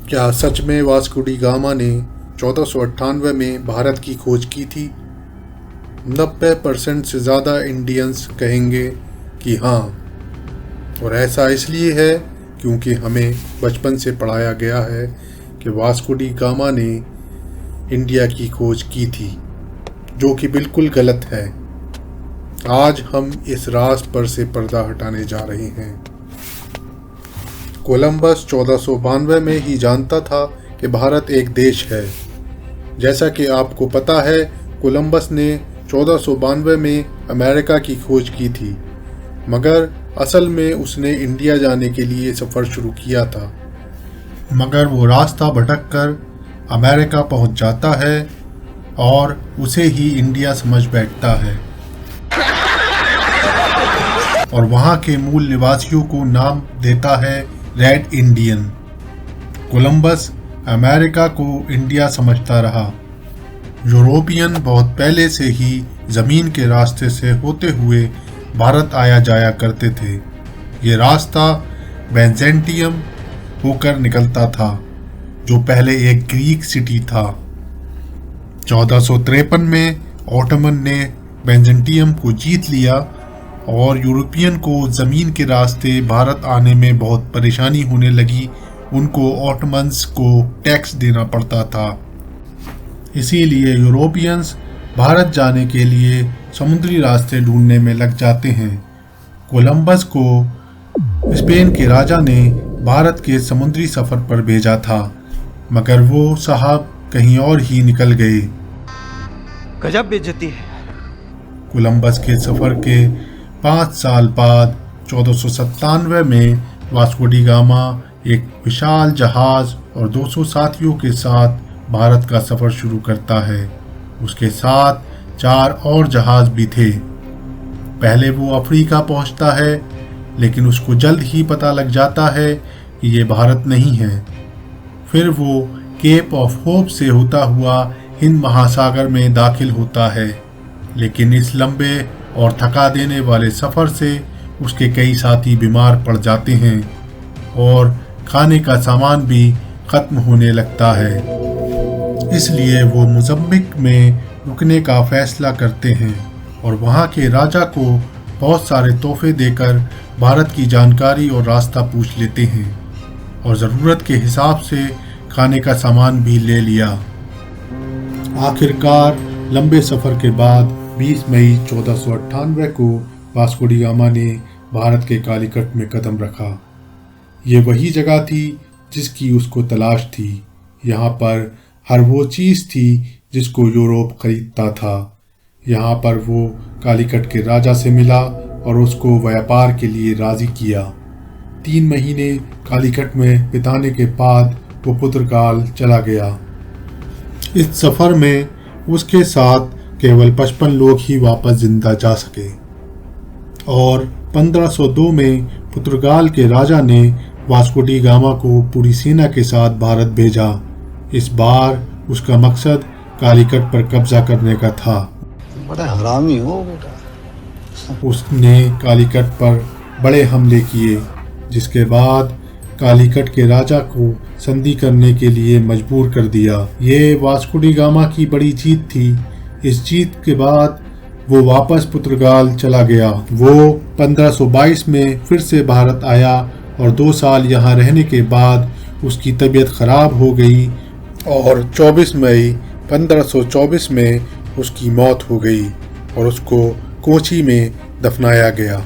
क्या सच में Vasco D gamma ने 1498 में भारत की खोज की थी? 90% से ज़्यादा इंडियंस कहेंगे कि हाँ, और ऐसा इसलिए है क्योंकि हमें बचपन से पढ़ाया गया है कि वास्को डी गामा ने इंडिया की खोज की थी, जो कि बिल्कुल गलत है। आज हम इस राज पर से पर्दा हटाने जा रहे हैं। कोलंबस 1492 में ही जानता था कि भारत एक देश है। जैसा कि आपको पता है, कोलंबस ने 1492 में अमेरिका की खोज की थी, मगर असल में उसने इंडिया जाने के लिए सफ़र शुरू किया था। मगर वो रास्ता भटककर अमेरिका पहुंच जाता है और उसे ही इंडिया समझ बैठता है और वहाँ के मूल निवासियों को नाम देता है रेड इंडियन। कोलंबस अमेरिका को इंडिया समझता रहा। यूरोपियन बहुत पहले से ही ज़मीन के रास्ते से होते हुए भारत आया जाया करते थे। ये रास्ता बैजेंटियम होकर निकलता था, जो पहले एक ग्रीक सिटी था। 1453 में ऑटोमन ने बैजेंटियम को जीत लिया और यूरोपियन को ज़मीन के रास्ते भारत आने में बहुत परेशानी होने लगी। उनको ऑटोमन्स को टैक्स देना पड़ता था। इसीलिए यूरोपियंस भारत जाने के लिए समुद्री रास्ते ढूंढने में लग जाते हैं। कोलंबस को स्पेन के राजा ने भारत के समुद्री सफ़र पर भेजा था, मगर वो साहब कहीं और ही निकल गए। गजब बेइज्जती है। कोलंबस के सफ़र के 5 साल बाद 1497 में वास्को डी गामा एक विशाल जहाज़ और 200 साथियों के साथ भारत का सफ़र शुरू करता है। उसके साथ 4 और जहाज़ भी थे। पहले वो अफ्रीका पहुंचता है, लेकिन उसको जल्द ही पता लग जाता है कि ये भारत नहीं है। फिर वो केप ऑफ होप से होता हुआ हिंद महासागर में दाखिल होता है, लेकिन इस लंबे और थका देने वाले सफ़र से उसके कई साथी बीमार पड़ जाते हैं और खाने का सामान भी ख़त्म होने लगता है। इसलिए वो मोज़म्बिक में रुकने का फ़ैसला करते हैं और वहाँ के राजा को बहुत सारे तोहफे देकर भारत की जानकारी और रास्ता पूछ लेते हैं और ज़रूरत के हिसाब से खाने का सामान भी ले लिया। आखिरकार लंबे सफ़र के बाद 20 मई 1498 को वास्को डी गामा ने भारत के कालीकट में कदम रखा। ये वही जगह थी जिसकी उसको तलाश थी। यहाँ पर हर वो चीज़ थी जिसको यूरोप खरीदता था। यहाँ पर वो कालीकट के राजा से मिला और उसको व्यापार के लिए राज़ी किया। 3 महीने कालीकट में बिताने के बाद वो पुर्तगाल चला गया। इस सफ़र में उसके साथ केवल 55 लोग ही वापस जिंदा जा सके और 1502 में पुर्तगाल के राजा ने वास्को डी गामा को पूरी सेना के साथ भारत भेजा। इस बार उसका मकसद कालीकट पर कब्जा करने का था। बड़ा हरामी हो बेटा। उसने कालीकट पर बड़े हमले किए, जिसके बाद कालीकट के राजा को संधि करने के लिए मजबूर कर दिया। ये वास्को डी गामा की बड़ी जीत थी। इस जीत के बाद वो वापस पुर्तगाल चला गया। वो 1522 में फिर से भारत आया और 2 साल यहाँ रहने के बाद उसकी तबीयत ख़राब हो गई और 24 मई 1524 में उसकी मौत हो गई और उसको कोची में दफनाया गया।